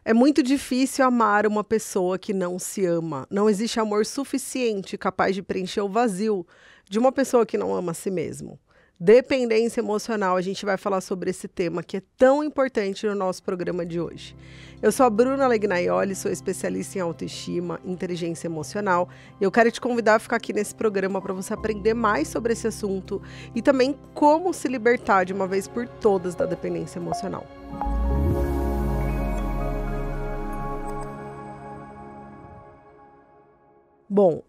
É muito difícil amar uma pessoa que não se ama. Não existe amor suficiente capaz de preencher o vazio de uma pessoa que não ama a si mesmo. Dependência emocional, a gente vai falar sobre esse tema que é tão importante no nosso programa de hoje. Eu sou a Bruna Legnaioli, sou especialista em autoestima, inteligência emocional, e eu quero te convidar a ficar aqui nesse programa para você aprender mais sobre esse assunto e também como se libertar de uma vez por todas da dependência emocional. Bom,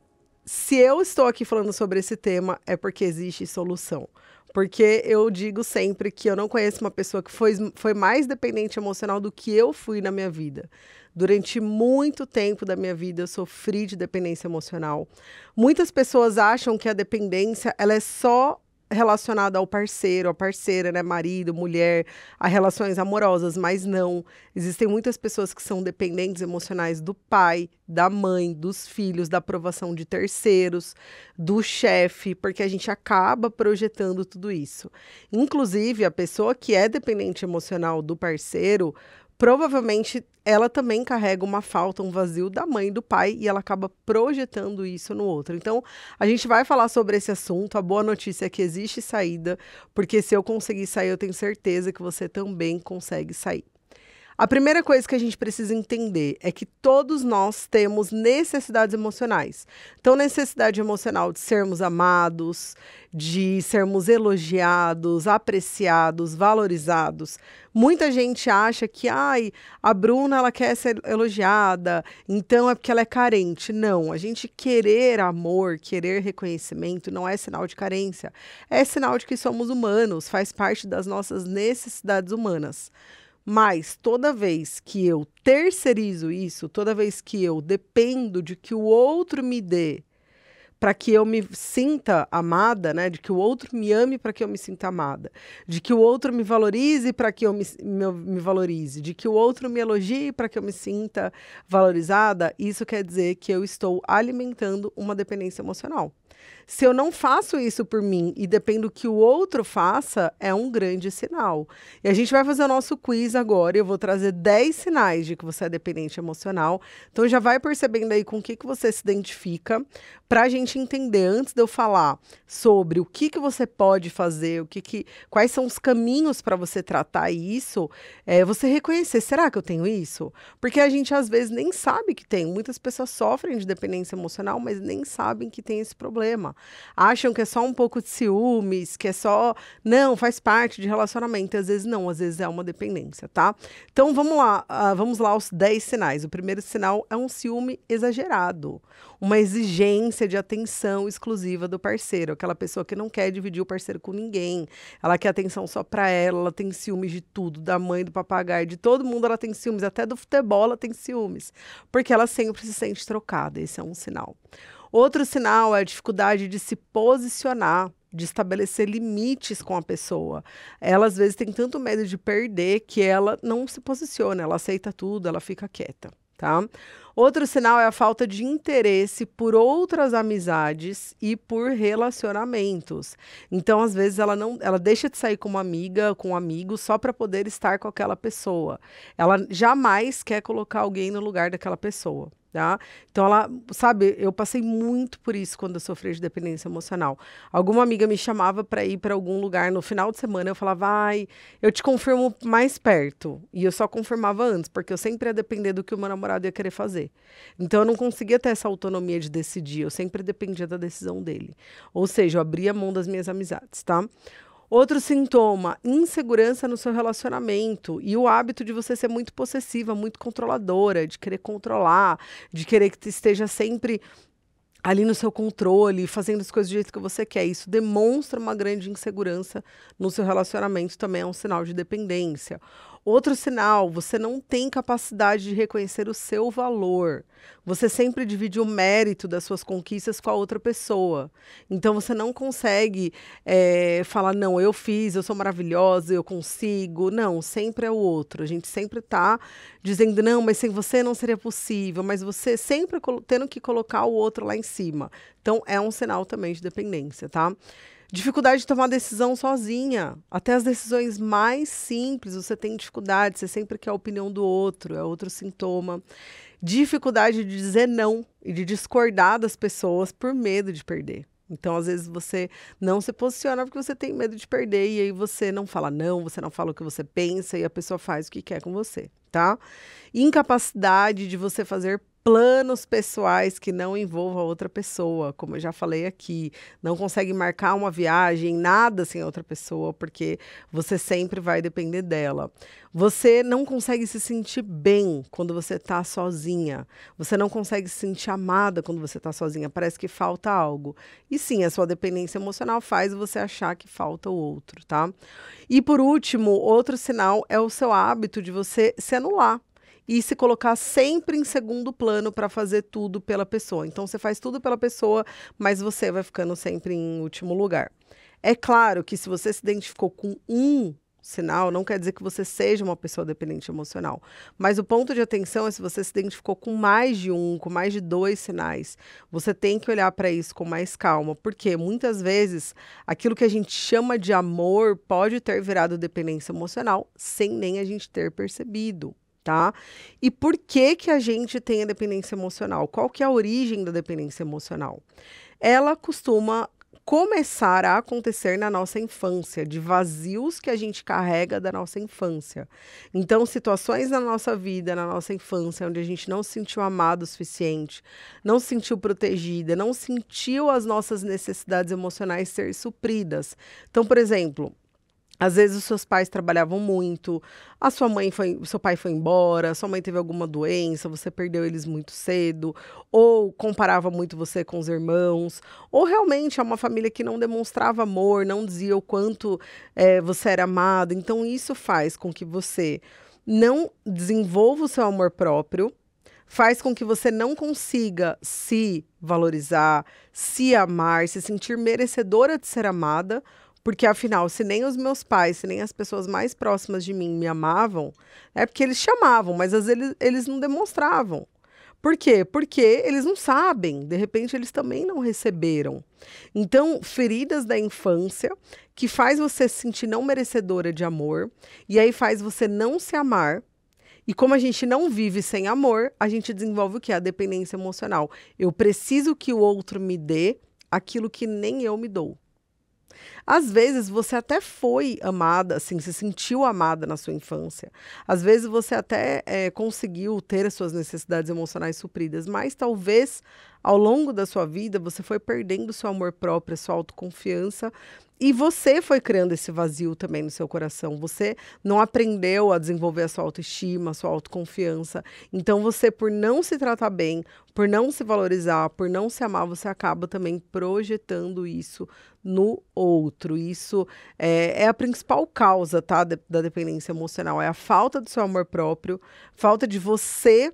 se eu estou aqui falando sobre esse tema é porque existe solução. Porque eu digo sempre que eu não conheço uma pessoa que foi mais dependente emocional do que eu fui na minha vida. Durante muito tempo da minha vida eu sofri de dependência emocional. Muitas pessoas acham que a dependência ela é só relacionada ao parceiro, à parceira, né, marido, mulher, a relações amorosas, mas não. Existem muitas pessoas que são dependentes emocionais do pai, da mãe, dos filhos, da aprovação de terceiros, do chefe, porque a gente acaba projetando tudo isso. Inclusive, a pessoa que é dependente emocional do parceiro, provavelmente ela também carrega uma falta, um vazio da mãe e do pai e ela acaba projetando isso no outro. Então, a gente vai falar sobre esse assunto. A boa notícia é que existe saída, porque se eu conseguir sair, eu tenho certeza que você também consegue sair. A primeira coisa que a gente precisa entender é que todos nós temos necessidades emocionais. Então, necessidade emocional de sermos amados, de sermos elogiados, apreciados, valorizados. Muita gente acha que a Bruna ela quer ser elogiada, então é porque ela é carente. Não, a gente querer amor, querer reconhecimento não é sinal de carência. É sinal de que somos humanos, faz parte das nossas necessidades humanas. Mas toda vez que eu terceirizo isso, toda vez que eu dependo de que o outro me dê para que eu me sinta amada, né? De que o outro me ame para que eu me sinta amada, de que o outro me valorize para que eu me valorize, de que o outro me elogie para que eu me sinta valorizada, isso quer dizer que eu estou alimentando uma dependência emocional. Se eu não faço isso por mim e dependo que o outro faça, é um grande sinal. E a gente vai fazer o nosso quiz agora. Eu vou trazer 10 sinais de que você é dependente emocional. Então já vai percebendo aí com o que você se identifica, para a gente entender, antes de eu falar sobre o que você pode fazer, quais são os caminhos para você tratar isso, você reconhecer, será que eu tenho isso? Porque a gente às vezes nem sabe que tem. Muitas pessoas sofrem de dependência emocional, mas nem sabem que tem esse problema. Acham que é só um pouco de ciúmes, que é só... Não, faz parte de relacionamento. Às vezes não, às vezes é uma dependência, tá? Então vamos lá aos 10 sinais. O primeiro sinal é um ciúme exagerado. Uma exigência de atenção exclusiva do parceiro. Aquela pessoa que não quer dividir o parceiro com ninguém. Ela quer atenção só pra ela tem ciúmes de tudo, da mãe, do papagaio, de todo mundo ela tem ciúmes, até do futebol ela tem ciúmes. Porque ela sempre se sente trocada. Esse é um sinal. Outro sinal é a dificuldade de se posicionar, de estabelecer limites com a pessoa. Ela, às vezes, tem tanto medo de perder que ela não se posiciona, ela aceita tudo, ela fica quieta, tá? Outro sinal é a falta de interesse por outras amizades e por relacionamentos. Então, às vezes, ela deixa de sair com uma amiga, com um amigo, só para poder estar com aquela pessoa. Ela jamais quer colocar alguém no lugar daquela pessoa. Tá? Então, eu passei muito por isso quando eu sofri de dependência emocional. Alguma amiga me chamava para ir para algum lugar no final de semana, eu falava, eu te confirmo mais perto. E eu só confirmava antes, porque eu sempre ia depender do que o meu namorado ia querer fazer. Então, eu não conseguia ter essa autonomia de decidir, eu sempre dependia da decisão dele. Ou seja, eu abria mão das minhas amizades, tá? Outro sintoma, insegurança no seu relacionamento e o hábito de você ser muito possessiva, muito controladora, de querer controlar, de querer que esteja sempre ali no seu controle, fazendo as coisas do jeito que você quer. Isso demonstra uma grande insegurança no seu relacionamento, também é um sinal de dependência. Outro sinal, você não tem capacidade de reconhecer o seu valor. Você sempre divide o mérito das suas conquistas com a outra pessoa. Então, você não consegue falar, não, eu fiz, eu sou maravilhosa, eu consigo. Não, sempre é o outro. A gente sempre está dizendo, não, mas sem você não seria possível. Mas você sempre tendo que colocar o outro lá em cima. Então, é um sinal também de dependência, tá? Dificuldade de tomar decisão sozinha. Até as decisões mais simples você tem dificuldade, você sempre quer a opinião do outro, é outro sintoma. Dificuldade de dizer não e de discordar das pessoas por medo de perder. Então, às vezes, você não se posiciona porque você tem medo de perder e aí você não fala não, você não fala o que você pensa e a pessoa faz o que quer com você, tá? Incapacidade de você fazer planos pessoais que não envolvam a outra pessoa, como eu já falei aqui. Não consegue marcar uma viagem, nada sem a outra pessoa, porque você sempre vai depender dela. Você não consegue se sentir bem quando você está sozinha. Você não consegue se sentir amada quando você está sozinha. Parece que falta algo. E sim, a sua dependência emocional faz você achar que falta o outro, tá? E por último, outro sinal é o seu hábito de você se anular e se colocar sempre em segundo plano para fazer tudo pela pessoa. Então, você faz tudo pela pessoa, mas você vai ficando sempre em último lugar. É claro que se você se identificou com um sinal, não quer dizer que você seja uma pessoa dependente emocional. Mas o ponto de atenção é se você se identificou com mais de um, com mais de 2 sinais. Você tem que olhar para isso com mais calma, porque muitas vezes aquilo que a gente chama de amor pode ter virado dependência emocional sem nem a gente ter percebido. Tá? E por que que a gente tem a dependência emocional? Qual que é a origem da dependência emocional? Ela costuma começar a acontecer na nossa infância, de vazios que a gente carrega da nossa infância. Então, situações na nossa vida, na nossa infância, onde a gente não se sentiu amado o suficiente, não se sentiu protegida, não sentiu as nossas necessidades emocionais ser supridas. Então, por exemplo, às vezes os seus pais trabalhavam muito, o seu pai foi embora, sua mãe teve alguma doença, você perdeu eles muito cedo, ou comparava muito você com os irmãos, ou realmente é uma família que não demonstrava amor, não dizia o quanto você era amado. Então isso faz com que você não desenvolva o seu amor próprio, faz com que você não consiga se valorizar, se amar, se sentir merecedora de ser amada. Porque, afinal, se nem os meus pais, se nem as pessoas mais próximas de mim me amavam, é porque eles chamavam, mas às vezes eles não demonstravam. Por quê? Porque eles não sabem, de repente eles também não receberam. Então, feridas da infância que faz você se sentir não merecedora de amor, e aí faz você não se amar. E como a gente não vive sem amor, a gente desenvolve o quê? A dependência emocional. Eu preciso que o outro me dê aquilo que nem eu me dou. Às vezes você até foi amada, assim, se sentiu amada na sua infância. Às vezes você até conseguiu ter as suas necessidades emocionais supridas, mas talvez ao longo da sua vida você foi perdendo seu amor próprio, sua autoconfiança. E você foi criando esse vazio também no seu coração. Você não aprendeu a desenvolver a sua autoestima, a sua autoconfiança. Então, você, por não se tratar bem, por não se valorizar, por não se amar, você acaba também projetando isso no outro. Isso é a principal causa, tá, da dependência emocional. É a falta do seu amor próprio, falta de você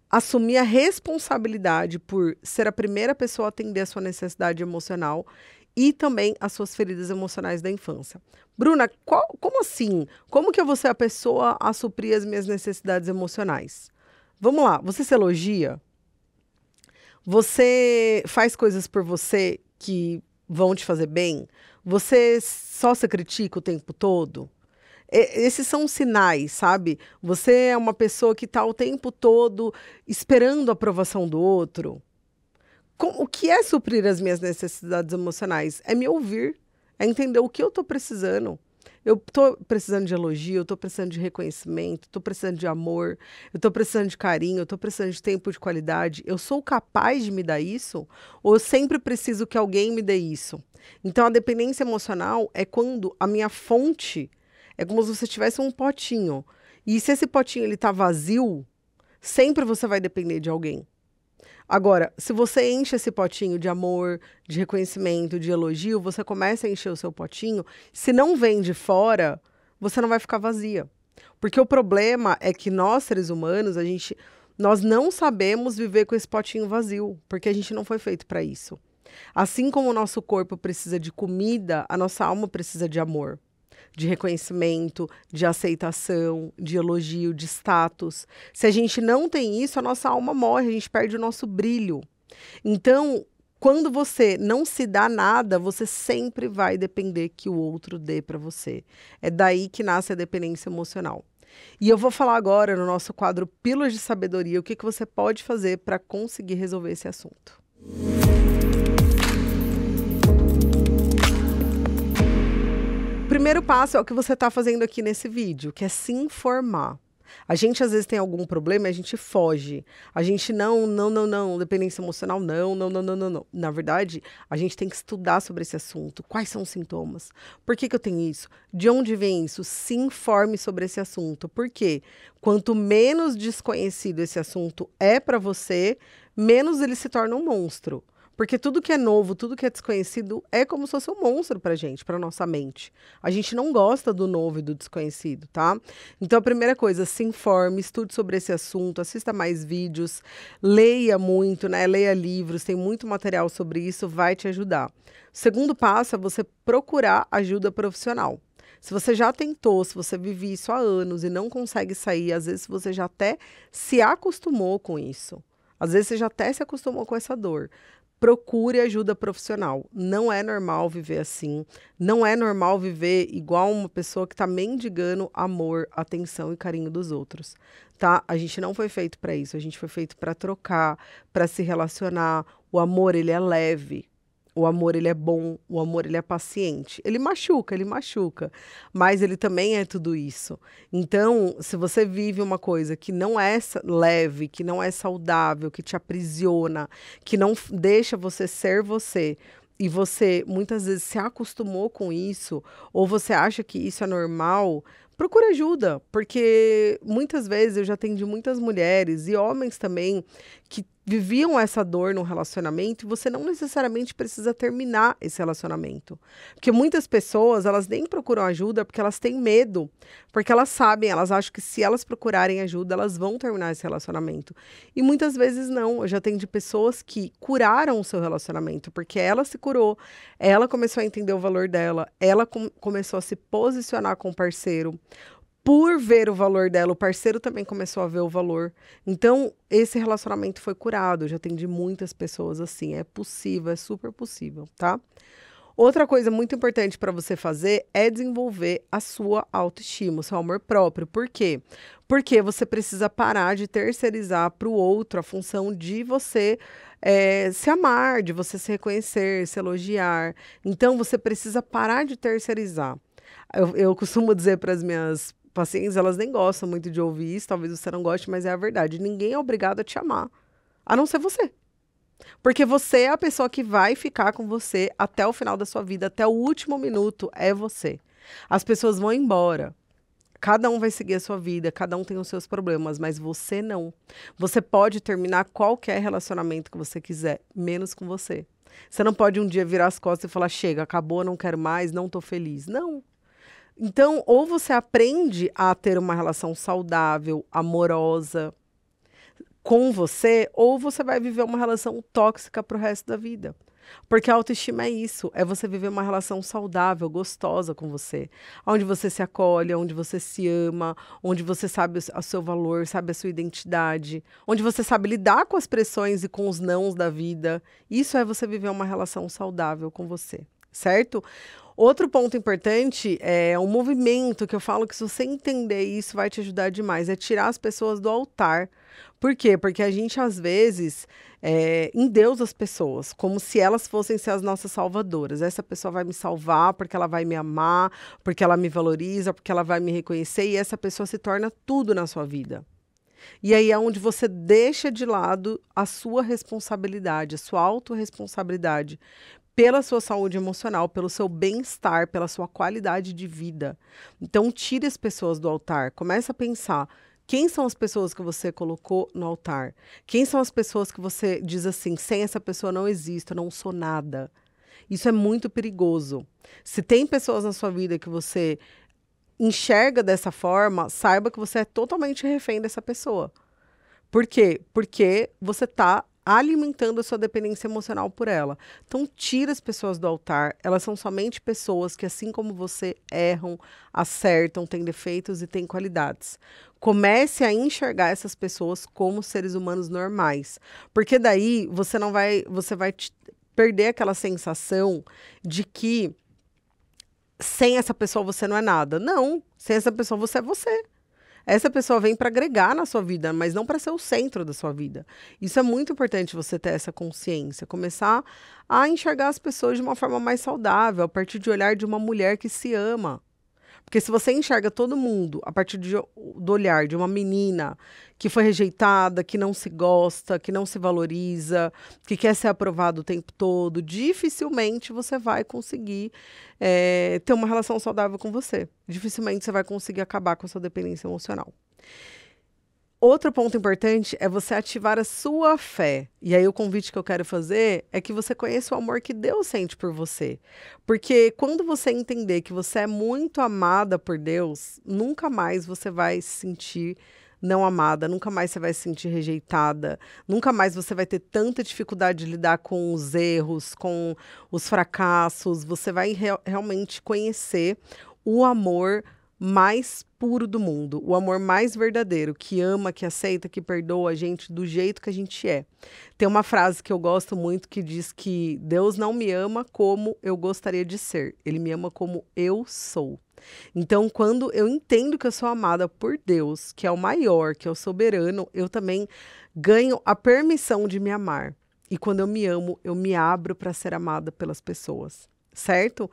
assumir a responsabilidade por ser a primeira pessoa a atender a sua necessidade emocional e também as suas feridas emocionais da infância. Bruna, como assim? Como que eu vou ser a pessoa a suprir as minhas necessidades emocionais? Vamos lá, você se elogia? Você faz coisas por você que vão te fazer bem? Você só se critica o tempo todo? Esses são sinais, sabe? Você é uma pessoa que está o tempo todo esperando a aprovação do outro. O que é suprir as minhas necessidades emocionais? É me ouvir, é entender o que eu estou precisando. Eu estou precisando de elogio, eu estou precisando de reconhecimento, estou precisando de amor, eu estou precisando de carinho, eu estou precisando de tempo de qualidade. Eu sou capaz de me dar isso? Ou eu sempre preciso que alguém me dê isso? Então, a dependência emocional é quando a minha fonte é como se você tivesse um potinho. E se esse potinho está vazio, sempre você vai depender de alguém. Agora, se você enche esse potinho de amor, de reconhecimento, de elogio, você começa a encher o seu potinho, se não vem de fora, você não vai ficar vazia. Porque o problema é que nós, seres humanos, nós não sabemos viver com esse potinho vazio, porque a gente não foi feito para isso. Assim como o nosso corpo precisa de comida, a nossa alma precisa de amor, de reconhecimento, de aceitação, de elogio, de status. Se a gente não tem isso, a nossa alma morre, a gente perde o nosso brilho. Então, quando você não se dá nada, você sempre vai depender que o outro dê para você. É daí que nasce a dependência emocional. E eu vou falar agora no nosso quadro Pílulas de Sabedoria o que você pode fazer para conseguir resolver esse assunto. O primeiro passo é o que você está fazendo aqui nesse vídeo, que é se informar. A gente às vezes tem algum problema e a gente foge. A gente não, dependência emocional, não. Na verdade, a gente tem que estudar sobre esse assunto. Quais são os sintomas? Por que eu tenho isso? De onde vem isso? Se informe sobre esse assunto. Por quê? Quanto menos desconhecido esse assunto é para você, menos ele se torna um monstro. Porque tudo que é novo, tudo que é desconhecido é como se fosse um monstro pra gente, pra nossa mente. A gente não gosta do novo e do desconhecido, tá? Então, a primeira coisa, se informe, estude sobre esse assunto, assista mais vídeos, leia muito, né? Leia livros, tem muito material sobre isso, vai te ajudar. O segundo passo é você procurar ajuda profissional. Se você já tentou, se você vive isso há anos e não consegue sair, às vezes você já até se acostumou com isso. Às vezes você já até se acostumou com essa dor. Procure ajuda profissional. Não é normal viver assim. Não é normal viver igual uma pessoa que está mendigando amor, atenção e carinho dos outros, tá? A gente não foi feito para isso. A gente foi feito para trocar, para se relacionar. O amor, ele é leve. O amor, ele é bom, o amor, ele é paciente. Ele machuca, mas ele também é tudo isso. Então, se você vive uma coisa que não é leve, que não é saudável, que te aprisiona, que não deixa você ser você, e você muitas vezes se acostumou com isso, ou você acha que isso é normal, procura ajuda, porque muitas vezes eu já atendi muitas mulheres e homens também que viviam essa dor no relacionamento e você não necessariamente precisa terminar esse relacionamento. Porque muitas pessoas, elas nem procuram ajuda porque elas têm medo, porque elas sabem, elas acham que se elas procurarem ajuda, elas vão terminar esse relacionamento. E muitas vezes não. Eu já atendi pessoas que curaram o seu relacionamento, porque ela se curou, ela começou a entender o valor dela, ela começou a se posicionar com o parceiro. Por ver o valor dela, o parceiro também começou a ver o valor. Então, esse relacionamento foi curado. Eu já atendi muitas pessoas assim. É possível, é super possível, tá? Outra coisa muito importante para você fazer é desenvolver a sua autoestima, o seu amor próprio. Por quê? Porque você precisa parar de terceirizar para o outro a função de você se amar, de você se reconhecer, se elogiar. Então, você precisa parar de terceirizar. Eu costumo dizer para as minhas pacientes, elas nem gostam muito de ouvir isso, talvez você não goste, mas é a verdade. Ninguém é obrigado a te amar, a não ser você. Porque você é a pessoa que vai ficar com você até o final da sua vida, até o último minuto, é você. As pessoas vão embora. Cada um vai seguir a sua vida, cada um tem os seus problemas, mas você não. Você pode terminar qualquer relacionamento que você quiser, menos com você. Você não pode um dia virar as costas e falar, chega, acabou, não quero mais, não tô feliz. Não. Então, ou você aprende a ter uma relação saudável, amorosa com você, ou você vai viver uma relação tóxica pro resto da vida. Porque a autoestima é isso, é você viver uma relação saudável, gostosa com você. Onde você se acolhe, onde você se ama, onde você sabe o seu valor, sabe a sua identidade, onde você sabe lidar com as pressões e com os nãos da vida. Isso é você viver uma relação saudável com você, certo? Outro ponto importante é um movimento que eu falo que se você entender isso vai te ajudar demais, é tirar as pessoas do altar. Por quê? Porque a gente às vezes endeusa as pessoas, como se elas fossem ser as nossas salvadoras. Essa pessoa vai me salvar porque ela vai me amar, porque ela me valoriza, porque ela vai me reconhecer e essa pessoa se torna tudo na sua vida. E aí é onde você deixa de lado a sua responsabilidade, a sua autorresponsabilidade pela sua saúde emocional, pelo seu bem-estar, pela sua qualidade de vida. Então, tire as pessoas do altar. Comece a pensar, quem são as pessoas que você colocou no altar? Quem são as pessoas que você diz assim, sem essa pessoa não existo, eu não sou nada? Isso é muito perigoso. Se tem pessoas na sua vida que você enxerga dessa forma, saiba que você é totalmente refém dessa pessoa. Por quê? Porque você está alimentando a sua dependência emocional por ela. Então, tira as pessoas do altar. Elas são somente pessoas que, assim como você, erram, acertam, têm defeitos e têm qualidades. Comece a enxergar essas pessoas como seres humanos normais. Porque daí, você vai perder aquela sensação de que sem essa pessoa você não é nada. Não, sem essa pessoa você é você. Essa pessoa vem para agregar na sua vida, mas não para ser o centro da sua vida. Isso é muito importante você ter essa consciência, começar a enxergar as pessoas de uma forma mais saudável, a partir de olhar de uma mulher que se ama. Porque se você enxerga todo mundo a partir do olhar de uma menina que foi rejeitada, que não se gosta, que não se valoriza, que quer ser aprovado o tempo todo, dificilmente você vai conseguir ter uma relação saudável com você. Dificilmente você vai conseguir acabar com a sua dependência emocional. Outro ponto importante é você ativar a sua fé. E aí o convite que eu quero fazer é que você conheça o amor que Deus sente por você. Porque quando você entender que você é muito amada por Deus, nunca mais você vai se sentir não amada, nunca mais você vai se sentir rejeitada, nunca mais você vai ter tanta dificuldade de lidar com os erros, com os fracassos. Você vai realmente conhecer o amor mais puro do mundo, o amor mais verdadeiro, que ama, que aceita, que perdoa a gente do jeito que a gente é. Tem uma frase que eu gosto muito que diz que Deus não me ama como eu gostaria de ser, Ele me ama como eu sou. Então, quando eu entendo que eu sou amada por Deus, que é o maior, que é o soberano, eu também ganho a permissão de me amar. E quando eu me amo, eu me abro para ser amada pelas pessoas, certo?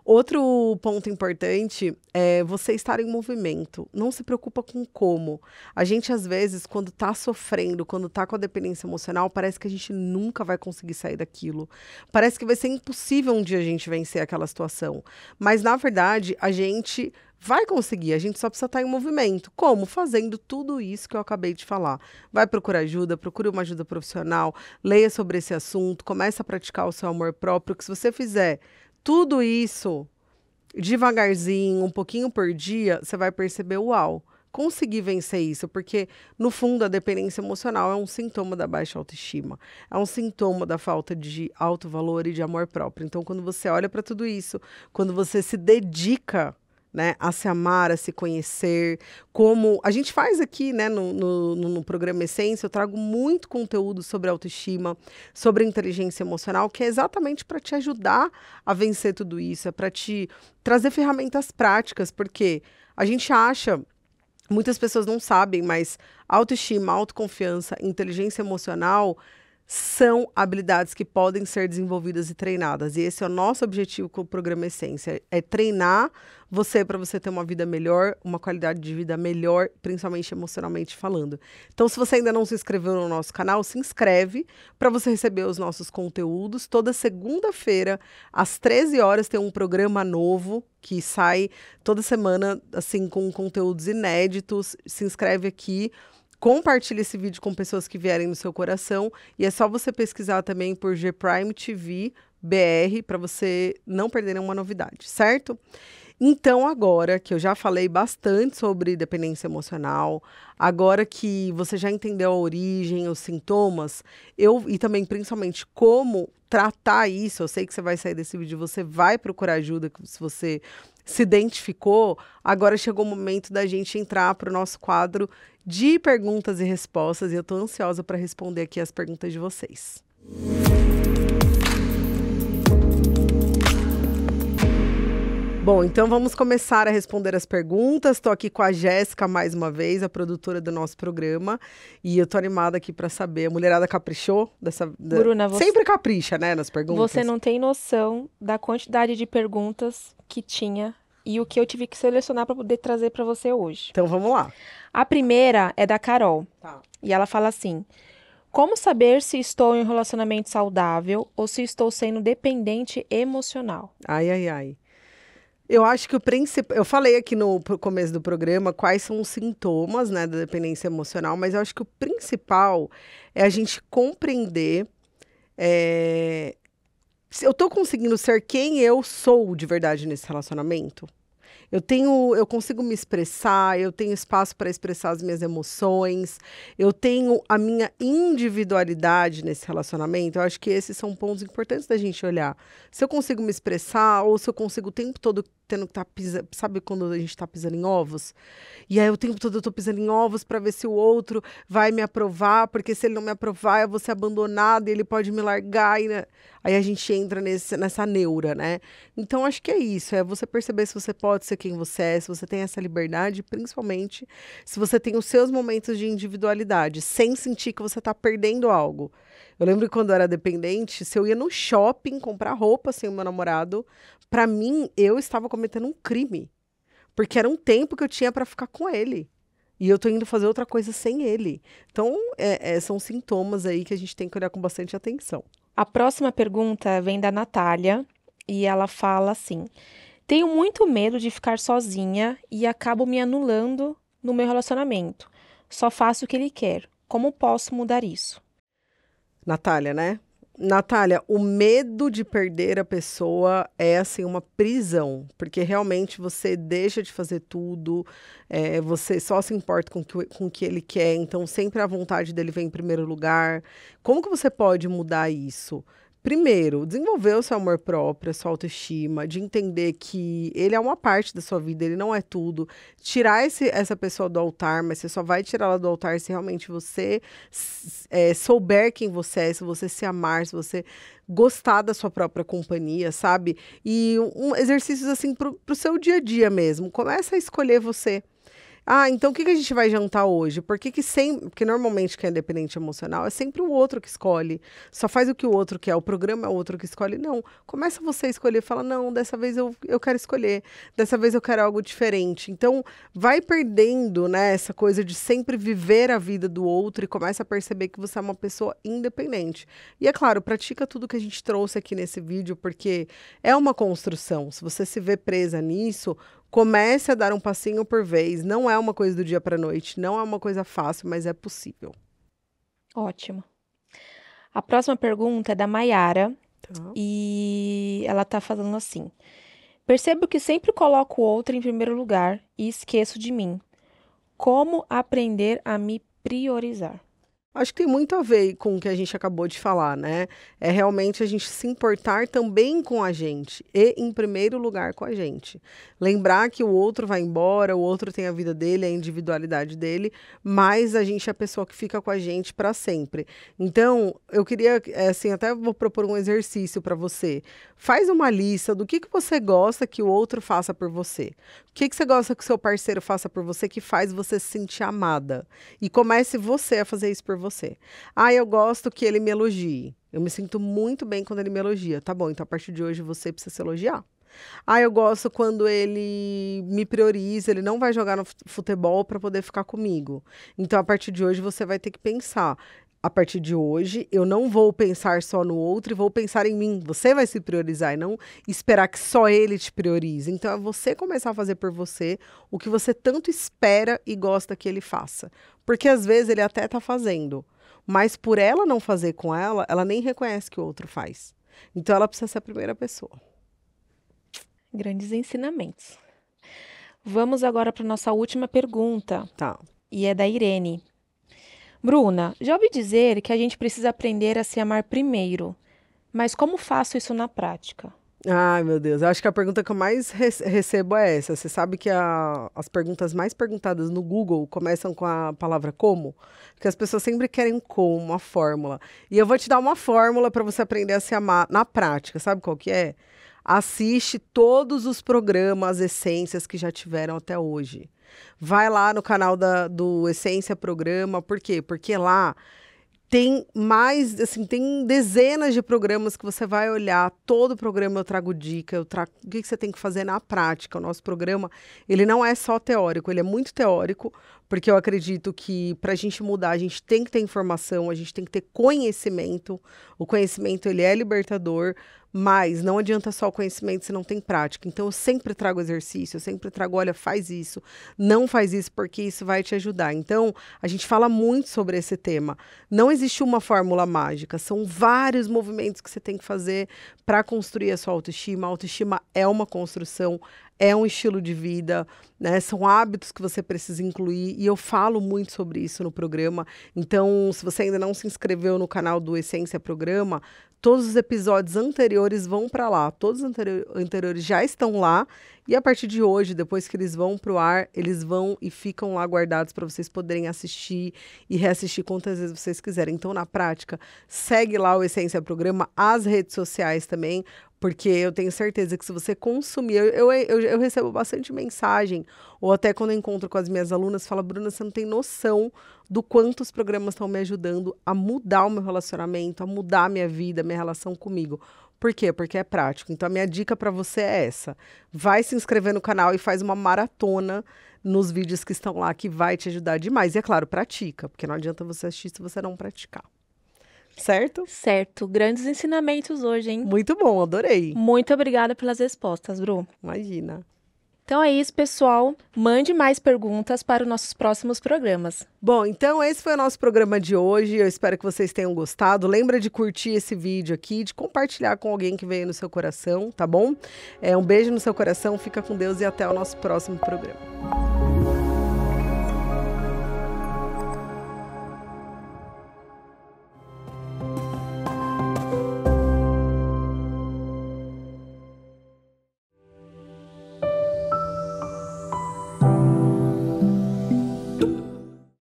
Outro ponto importante é você estar em movimento. Não se preocupa com como. A gente, às vezes, quando está sofrendo, quando está com a dependência emocional, parece que a gente nunca vai conseguir sair daquilo. Parece que vai ser impossível um dia a gente vencer aquela situação. Mas, na verdade, a gente vai conseguir. A gente só precisa estar em movimento. Como? Fazendo tudo isso que eu acabei de falar. Vai procurar ajuda, procure uma ajuda profissional, leia sobre esse assunto, comece a praticar o seu amor próprio, que se você fizer tudo isso devagarzinho, um pouquinho por dia, você vai perceber, uau, consegui vencer isso, porque no fundo a dependência emocional é um sintoma da baixa autoestima, é um sintoma da falta de autovalor e de amor próprio. Então, quando você olha para tudo isso, quando você se dedica, né, a se amar, a se conhecer, como a gente faz aqui, né, no programa Essência, eu trago muito conteúdo sobre autoestima, sobre inteligência emocional, que é exatamente para te ajudar a vencer tudo isso, é para te trazer ferramentas práticas, porque a gente acha, muitas pessoas não sabem, mas autoestima, autoconfiança, inteligência emocional são habilidades que podem ser desenvolvidas e treinadas. E esse é o nosso objetivo com o programa Essência, é treinar você para você ter uma vida melhor, uma qualidade de vida melhor, principalmente emocionalmente falando. Então, se você ainda não se inscreveu no nosso canal, se inscreve para você receber os nossos conteúdos. Toda segunda-feira, às 13 horas, tem um programa novo que sai toda semana, assim, com conteúdos inéditos. Se inscreve aqui. Compartilhe esse vídeo com pessoas que vierem no seu coração e é só você pesquisar também por G-Prime TV BR para você não perder nenhuma novidade, certo? Então, agora que eu já falei bastante sobre dependência emocional, agora que você já entendeu a origem, os sintomas, e também principalmente como tratar isso, eu sei que você vai sair desse vídeo, você vai procurar ajuda se você se identificou, agora chegou o momento da gente entrar para o nosso quadro de perguntas e respostas, e eu estou ansiosa para responder aqui as perguntas de vocês. Bom, então vamos começar a responder as perguntas. Estou aqui com a Jéssica mais uma vez, a produtora do nosso programa, e eu estou animada aqui para saber. A mulherada caprichou Bruna, sempre capricha, né, nas perguntas. Você não tem noção da quantidade de perguntas que tinha e o que eu tive que selecionar para poder trazer para você hoje. Então vamos lá. A primeira é da Carol. Tá. E ela fala assim: como saber se estou em um relacionamento saudável ou se estou sendo dependente emocional? Ai, ai, ai. Eu acho que o principal... Eu falei aqui no começo do programa quais são os sintomas, né, da dependência emocional, mas eu acho que o principal é a gente compreender se eu tô conseguindo ser quem eu sou de verdade nesse relacionamento. Eu consigo me expressar, eu tenho espaço para expressar as minhas emoções, eu tenho a minha individualidade nesse relacionamento. Eu acho que esses são pontos importantes da gente olhar. Se eu consigo me expressar ou se eu consigo o tempo todo tendo que estar pisando. Sabe quando a gente tá pisando em ovos? E aí o tempo todo eu tô pisando em ovos para ver se o outro vai me aprovar, porque se ele não me aprovar, eu vou ser abandonada e ele pode me largar. Aí a gente entra nessa neura, né? Então acho que é isso, é você perceber se você pode ser quem você é, se você tem essa liberdade, principalmente se você tem os seus momentos de individualidade, sem sentir que você tá perdendo algo. Eu lembro que quando eu era dependente, se eu ia no shopping comprar roupa sem o meu namorado, pra mim, eu estava cometendo um crime. Porque era um tempo que eu tinha pra ficar com ele. E eu tô indo fazer outra coisa sem ele. Então, são sintomas aí que a gente tem que olhar com bastante atenção. A próxima pergunta vem da Natália e ela fala assim: tenho muito medo de ficar sozinha e acabo me anulando no meu relacionamento. Só faço o que ele quer. Como posso mudar isso? Natália, né? Natália, o medo de perder a pessoa é assim uma prisão, porque realmente você deixa de fazer tudo, você só se importa com o que ele quer, então sempre a vontade dele vem em primeiro lugar. Como que você pode mudar isso? Primeiro, desenvolver o seu amor próprio, a sua autoestima, de entender que ele é uma parte da sua vida, ele não é tudo. Tirar essa pessoa do altar, mas você só vai tirá-la do altar se realmente você souber quem você é, se você se amar, se você gostar da sua própria companhia, sabe? E exercícios assim pro seu dia a dia mesmo. Começa a escolher você. Ah, então o que a gente vai jantar hoje? Porque normalmente quem é dependente emocional é sempre o outro que escolhe. Só faz o que o outro quer, o programa é o outro que escolhe. Não, começa você a escolher, fala, não, dessa vez eu quero escolher, dessa vez eu quero algo diferente. Então, vai perdendo, né, essa coisa de sempre viver a vida do outro e começa a perceber que você é uma pessoa independente. E é claro, pratica tudo que a gente trouxe aqui nesse vídeo, porque é uma construção. Se você se vê presa nisso, comece a dar um passinho por vez. Não é uma coisa do dia para a noite, não é uma coisa fácil, mas é possível. Ótimo. A próxima pergunta é da Maiara Tá. e ela tá falando assim: percebo que sempre coloco o outro em primeiro lugar e esqueço de mim. Como aprender a me priorizar? Acho que tem muito a ver com o que a gente acabou de falar, né? É realmente a gente se importar também com a gente e, em primeiro lugar, com a gente. Lembrar que o outro vai embora, o outro tem a vida dele, a individualidade dele, mas a gente é a pessoa que fica com a gente para sempre. Então, eu queria, assim, até vou propor um exercício para você. Faz uma lista do que você gosta que o outro faça por você. O que você gosta que o seu parceiro faça por você que faz você se sentir amada. E comece você a fazer isso por você. Ah, eu gosto que ele me elogie. Eu me sinto muito bem quando ele me elogia. Tá bom, então a partir de hoje você precisa se elogiar. Ah, eu gosto quando ele me prioriza, ele não vai jogar no futebol para poder ficar comigo. Então a partir de hoje você vai ter que pensar. A partir de hoje, eu não vou pensar só no outro e vou pensar em mim. Você vai se priorizar e não esperar que só ele te priorize. Então, é você começar a fazer por você o que você tanto espera e gosta que ele faça. Porque, às vezes, ele até está fazendo. Mas, por ela não fazer com ela, ela nem reconhece que o outro faz. Então, ela precisa ser a primeira pessoa. Grandes ensinamentos. Vamos agora para nossa última pergunta. Tá. E é da Irene. Bruna, já ouvi dizer que a gente precisa aprender a se amar primeiro, mas como faço isso na prática? Ai, meu Deus, eu acho que a pergunta que eu mais recebo é essa. Você sabe que as perguntas mais perguntadas no Google começam com a palavra como? Porque as pessoas sempre querem como, uma fórmula. E eu vou te dar uma fórmula para você aprender a se amar na prática. Sabe qual que é? Assiste todos os programas Essências que já tiveram até hoje. Vai lá no canal do Essência Programa. Por quê? Porque lá tem mais, assim, tem dezenas de programas que você vai olhar. Todo programa eu trago dica, o que você tem que fazer na prática. O nosso programa, ele não é só teórico, ele é muito teórico, porque eu acredito que para a gente mudar, a gente tem que ter informação, a gente tem que ter conhecimento. O conhecimento, ele é libertador, mas não adianta só o conhecimento se não tem prática. Então, eu sempre trago exercício, eu sempre trago, olha, faz isso, não faz isso, porque isso vai te ajudar. Então, a gente fala muito sobre esse tema. Não existe uma fórmula mágica, são vários movimentos que você tem que fazer para construir a sua autoestima. A autoestima é uma construção, é um estilo de vida, né? São hábitos que você precisa incluir e eu falo muito sobre isso no programa. Então, se você ainda não se inscreveu no canal do Essência Programa, todos os episódios anteriores vão para lá. Todos os anteriores já estão lá e a partir de hoje, depois que eles vão para o ar, eles vão e ficam lá guardados para vocês poderem assistir e reassistir quantas vezes vocês quiserem. Então, na prática, segue lá o Essência Programa, as redes sociais também, porque eu tenho certeza que se você consumir, eu recebo bastante mensagem, ou até quando eu encontro com as minhas alunas, fala, Bruna, você não tem noção do quanto os programas estão me ajudando a mudar o meu relacionamento, a mudar a minha vida, a minha relação comigo. Por quê? Porque é prático. Então, a minha dica para você é essa. Vai se inscrever no canal e faz uma maratona nos vídeos que estão lá, que vai te ajudar demais. E, é claro, pratica, porque não adianta você assistir se você não praticar. Certo? Certo. Grandes ensinamentos hoje, hein? Muito bom, adorei. Muito obrigada pelas respostas, Bru. Imagina. Então é isso, pessoal. Mande mais perguntas para os nossos próximos programas. Bom, então esse foi o nosso programa de hoje. Eu espero que vocês tenham gostado. Lembra de curtir esse vídeo aqui, de compartilhar com alguém que veio no seu coração, tá bom? Um beijo no seu coração, fica com Deus e até o nosso próximo programa.